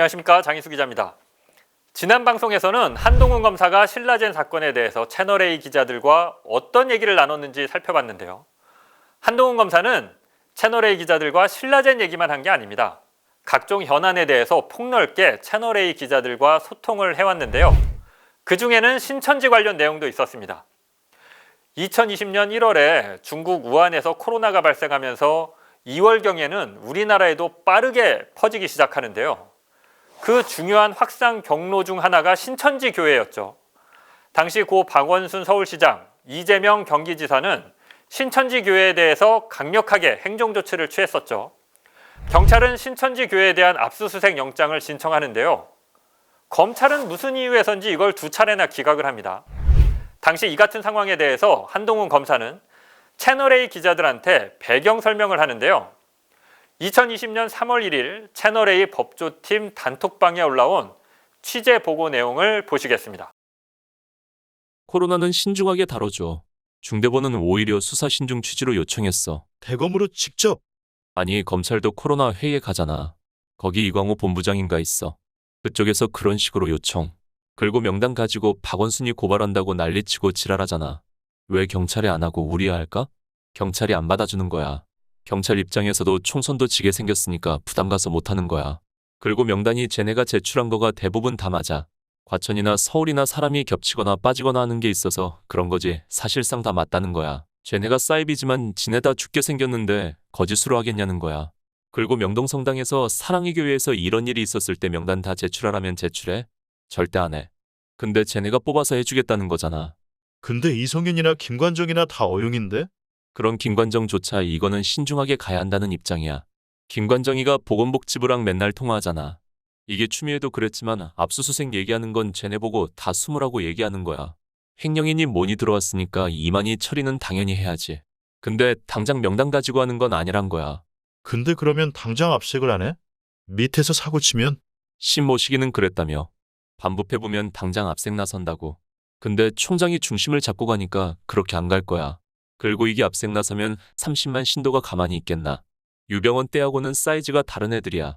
안녕하십니까, 장인수 기자입니다. 지난 방송에서는 한동훈 검사가 신라젠 사건에 대해서 채널A 기자들과 어떤 얘기를 나눴는지 살펴봤는데요. 한동훈 검사는 채널A 기자들과 신라젠 얘기만 한 게 아닙니다. 각종 현안에 대해서 폭넓게 채널A 기자들과 소통을 해왔는데요. 그중에는 신천지 관련 내용도 있었습니다. 2020년 1월에 중국 우한에서 코로나가 발생하면서 2월경에는 우리나라에도 빠르게 퍼지기 시작하는데요. 그 중요한 확산 경로 중 하나가 신천지 교회였죠. 당시 고 박원순 서울시장, 이재명 경기지사는 신천지 교회에 대해서 강력하게 행정조치를 취했었죠. 경찰은 신천지 교회에 대한 압수수색 영장을 신청하는데요. 검찰은 무슨 이유에서인지 이걸 2차례나 기각을 합니다. 당시 이 같은 상황에 대해서 한동훈 검사는 채널A 기자들한테 배경 설명을 하는데요. 2020년 3월 1일 채널A 법조팀 단톡방에 올라온 취재 보고 내용을 보시겠습니다. 코로나는 신중하게 다뤄줘. 중대본은 오히려 수사 신중 취지로 요청했어. 대검으로 직접? 아니, 검찰도 코로나 회의에 가잖아. 거기 이광호 본부장인가 있어. 그쪽에서 그런 식으로 요청. 그리고 명단 가지고 박원순이 고발한다고 난리치고 지랄하잖아. 왜 경찰에 안 하고 우리야 할까? 경찰이 안 받아주는 거야. 경찰 입장에서도 총선도 지게 생겼으니까 부담 가서 못하는 거야. 그리고 명단이 쟤네가 제출한 거가 대부분 다 맞아. 과천이나 서울이나 사람이 겹치거나 빠지거나 하는 게 있어서 그런 거지. 사실상 다 맞다는 거야. 쟤네가 사이비지만 지네다 죽게 생겼는데 거짓으로 하겠냐는 거야. 그리고 명동성당에서 사랑의 교회에서 이런 일이 있었을 때 명단 다 제출하라면 제출해? 절대 안 해. 근데 쟤네가 뽑아서 해주겠다는 거잖아. 근데 이성윤이나 김관정이나 다 어용인데? 그런 김관정조차 이거는 신중하게 가야 한다는 입장이야. 김관정이가 보건복지부랑 맨날 통화하잖아. 이게 추미애도 그랬지만 압수수색 얘기하는 건 쟤네 보고 다 숨으라고 얘기하는 거야. 횡령이니 뭐니 들어왔으니까 이만희 처리는 당연히 해야지. 근데 당장 명단 가지고 하는 건 아니란 거야. 근데 그러면 당장 압색을 안 해? 밑에서 사고 치면? 신모시기는 그랬다며. 반부패보면 당장 압색 나선다고. 근데 총장이 중심을 잡고 가니까 그렇게 안 갈 거야. 그리고 이게 압색 나서면 30만 신도가 가만히 있겠나. 유병원 때하고는 사이즈가 다른 애들이야.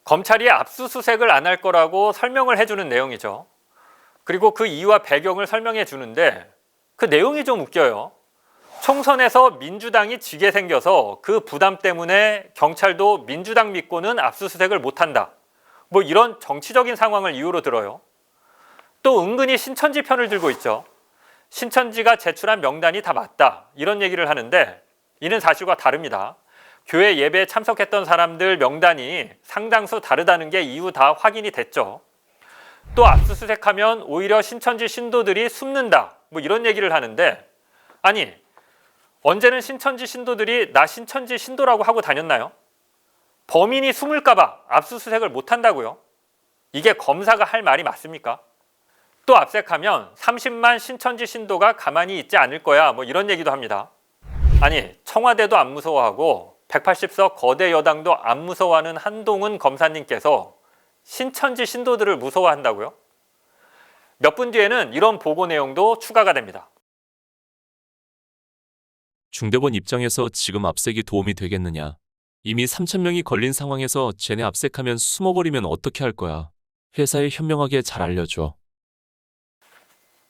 검찰이 압수수색을 안 할 거라고 설명을 해주는 내용이죠. 그리고 그 이유와 배경을 설명해 주는데 그 내용이 좀 웃겨요. 총선에서 민주당이 지게 생겨서 그 부담 때문에 경찰도 민주당 믿고는 압수수색을 못한다. 뭐 이런 정치적인 상황을 이유로 들어요. 또 은근히 신천지 편을 들고 있죠. 신천지가 제출한 명단이 다 맞다. 이런 얘기를 하는데 이는 사실과 다릅니다. 교회 예배에 참석했던 사람들 명단이 상당수 다르다는 게 이후 다 확인이 됐죠. 또 압수수색하면 오히려 신천지 신도들이 숨는다. 뭐 이런 얘기를 하는데 아니, 언제는 신천지 신도들이 나 신천지 신도라고 하고 다녔나요? 범인이 숨을까 봐 압수수색을 못 한다고요? 이게 검사가 할 말이 맞습니까? 또 압색하면 30만 신천지 신도가 가만히 있지 않을 거야. 뭐 이런 얘기도 합니다. 아니, 청와대도 안 무서워하고 180석 거대 여당도 안 무서워하는 한동훈 검사님께서 신천지 신도들을 무서워한다고요? 몇 분 뒤에는 이런 보고 내용도 추가가 됩니다. 중대본 입장에서 지금 압색이 도움이 되겠느냐. 이미 3,000명이 걸린 상황에서 쟤네 압색하면 숨어버리면 어떻게 할 거야. 회사에 현명하게 잘 알려줘.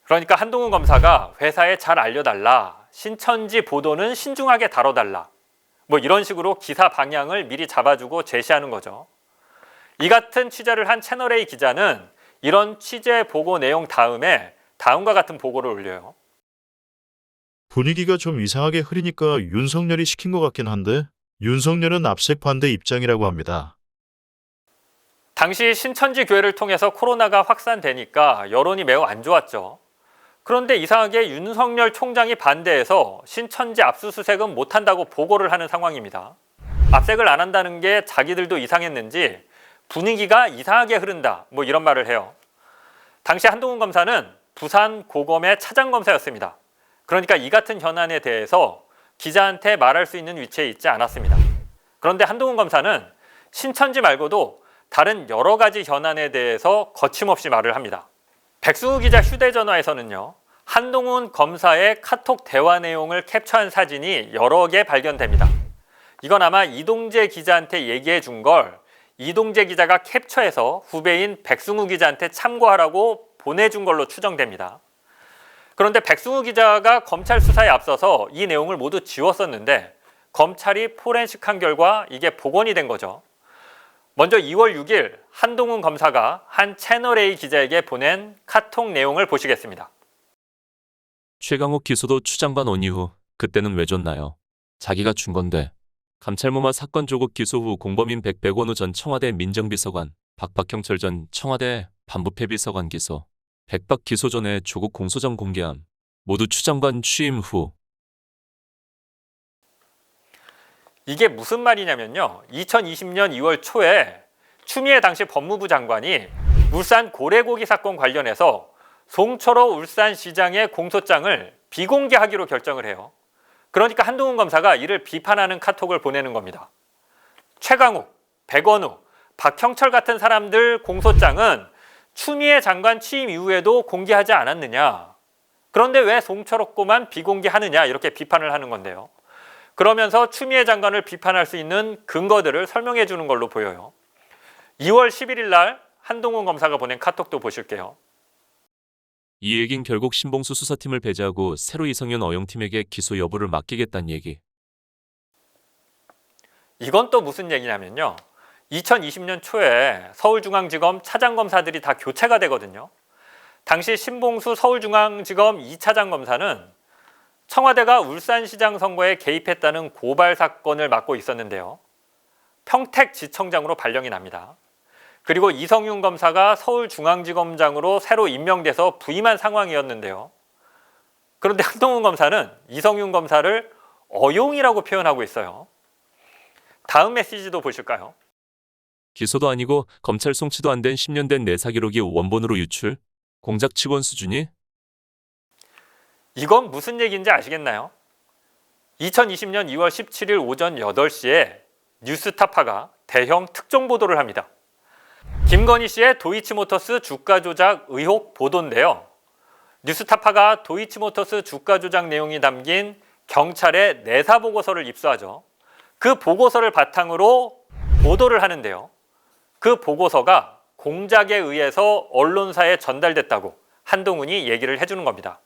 그러니까 한동훈 검사가 회사에 잘 알려달라. 신천지 보도는 신중하게 다뤄달라. 뭐 이런 식으로 기사 방향을 미리 잡아주고 제시하는 거죠. 이 같은 취재를 한 채널A 기자는 이런 취재 보고 내용 다음에 다음과 같은 보고를 올려요. 분위기가 좀 이상하게 흐리니까 윤석열이 시킨 것 같긴 한데 윤석열은 압색 반대 입장이라고 합니다. 당시 신천지 교회를 통해서 코로나가 확산되니까 여론이 매우 안 좋았죠. 그런데 이상하게 윤석열 총장이 반대해서 신천지 압수수색은 못한다고 보고를 하는 상황입니다. 압색을 안 한다는 게 자기들도 이상했는지 분위기가 이상하게 흐른다. 뭐 이런 말을 해요. 당시 한동훈 검사는 부산 고검의 차장검사였습니다. 그러니까 이 같은 현안에 대해서 기자한테 말할 수 있는 위치에 있지 않았습니다. 그런데 한동훈 검사는 신천지 말고도 다른 여러 가지 현안에 대해서 거침없이 말을 합니다. 백승우 기자 휴대전화에서는요, 한동훈 검사의 카톡 대화 내용을 캡처한 사진이 여러 개 발견됩니다. 이건 아마 이동재 기자한테 얘기해 준 걸 이동재 기자가 캡처해서 후배인 백승우 기자한테 참고하라고 보내준 걸로 추정됩니다. 그런데 백승우 기자가 검찰 수사에 앞서서 이 내용을 모두 지웠었는데 검찰이 포렌식한 결과 이게 복원이 된 거죠. 먼저 2월 6일 한동훈 검사가 한 채널A 기자에게 보낸 카톡 내용을 보시겠습니다. 최강욱 기소도 추장관 온 이후 그때는 왜 줬나요? 자기가 준 건데. 감찰무마 사건 조국 기소 후 공범인 백원우 전 청와대 민정비서관, 박박형철 전 청와대 반부패 비서관 기소, 백박 기소 전에 조국 공소장 공개함. 모두 추장관 취임 후. 이게 무슨 말이냐면요. 2020년 2월 초에 추미애 당시 법무부 장관이 울산 고래고기 사건 관련해서 송철호 울산시장의 공소장을 비공개하기로 결정을 해요. 그러니까 한동훈 검사가 이를 비판하는 카톡을 보내는 겁니다. 최강욱, 백원우, 박형철 같은 사람들 공소장은 추미애 장관 취임 이후에도 공개하지 않았느냐. 그런데 왜 송철호 거만 비공개하느냐 이렇게 비판을 하는 건데요. 그러면서 추미애 장관을 비판할 수 있는 근거들을 설명해 주는 걸로 보여요. 2월 11일 날 한동훈 검사가 보낸 카톡도 보실게요. 이 얘긴 결국 신봉수 수사팀을 배제하고 새로 이성윤 어용팀에게 기소 여부를 맡기겠다는 얘기. 이건 또 무슨 얘기냐면요. 2020년 초에 서울중앙지검 차장검사들이 다 교체가 되거든요. 당시 신봉수 서울중앙지검 2차장 검사는 청와대가 울산시장 선거에 개입했다는 고발 사건을 맡고 있었는데요. 평택지청장으로 발령이 납니다. 그리고 이성윤 검사가 서울중앙지검장으로 새로 임명돼서 부임한 상황이었는데요. 그런데 한동훈 검사는 이성윤 검사를 어용이라고 표현하고 있어요. 다음 메시지도 보실까요? 기소도 아니고 검찰 송치도 안 된 10년 된 내사 기록이 원본으로 유출? 공작 직원 수준이? 이건 무슨 얘기인지 아시겠나요? 2020년 2월 17일 오전 8시에 뉴스타파가 대형 특종 보도를 합니다. 김건희 씨의 도이치모터스 주가 조작 의혹 보도인데요. 뉴스타파가 도이치모터스 주가 조작 내용이 담긴 경찰의 내사 보고서를 입수하죠. 그 보고서를 바탕으로 보도를 하는데요. 그 보고서가 공작에 의해서 언론사에 전달됐다고 한동훈이 얘기를 해주는 겁니다.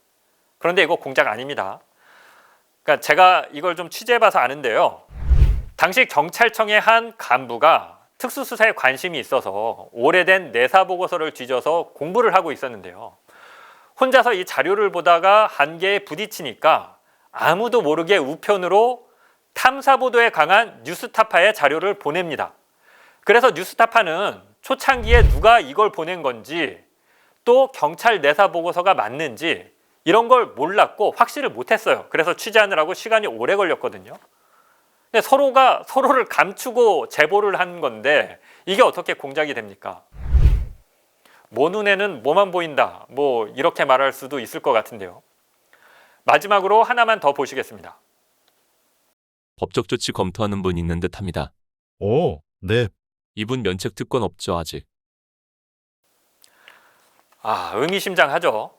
그런데 이거 공작 아닙니다. 그러니까 제가 이걸 좀 취재해봐서 아는데요. 당시 경찰청의 한 간부가 특수수사에 관심이 있어서 오래된 내사 보고서를 뒤져서 공부를 하고 있었는데요. 혼자서 이 자료를 보다가 한계에 부딪히니까 아무도 모르게 우편으로 탐사보도에 강한 뉴스타파의 자료를 보냅니다. 그래서 뉴스타파는 초창기에 누가 이걸 보낸 건지 또 경찰 내사 보고서가 맞는지 이런 걸 몰랐고 확실을 못했어요. 그래서 취재하느라고 시간이 오래 걸렸거든요. 서로가 서로를 감추고 제보를 한 건데 이게 어떻게 공작이 됩니까? 뭐 눈에는 뭐만 보인다. 뭐 이렇게 말할 수도 있을 것 같은데요. 마지막으로 하나만 더 보시겠습니다. 법적 조치 검토하는 분 있는 듯합니다. 오, 네. 이분 면책 특권 없죠 아직. 의미심장하죠.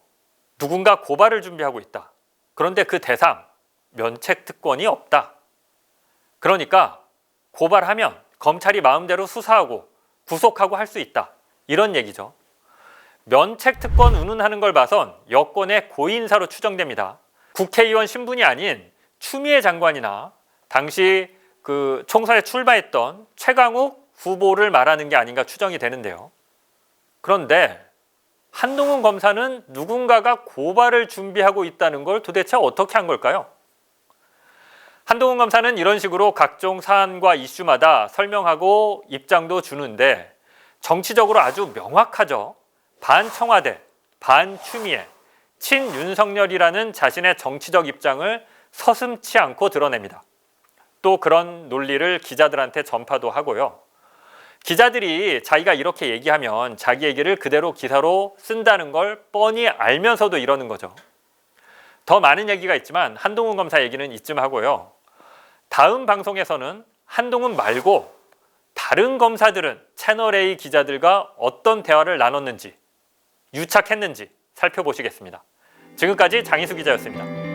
누군가 고발을 준비하고 있다. 그런데 그 대상, 면책 특권이 없다. 그러니까 고발하면 검찰이 마음대로 수사하고 구속하고 할 수 있다. 이런 얘기죠. 면책 특권 운운하는 걸 봐선 여권의 고인사로 추정됩니다. 국회의원 신분이 아닌 추미애 장관이나 당시 그 총선에 출마했던 최강욱 후보를 말하는 게 아닌가 추정이 되는데요. 그런데 한동훈 검사는 누군가가 고발을 준비하고 있다는 걸 도대체 어떻게 한 걸까요? 한동훈 검사는 이런 식으로 각종 사안과 이슈마다 설명하고 입장도 주는데 정치적으로 아주 명확하죠. 반청와대, 반추미애, 친윤석열이라는 자신의 정치적 입장을 서슴지 않고 드러냅니다. 또 그런 논리를 기자들한테 전파도 하고요. 기자들이 자기가 이렇게 얘기하면 자기 얘기를 그대로 기사로 쓴다는 걸 뻔히 알면서도 이러는 거죠. 더 많은 얘기가 있지만 한동훈 검사 얘기는 이쯤 하고요. 다음 방송에서는 한동훈 말고 다른 검사들은 채널A 기자들과 어떤 대화를 나눴는지, 유착했는지 살펴보시겠습니다. 지금까지 장희수 기자였습니다.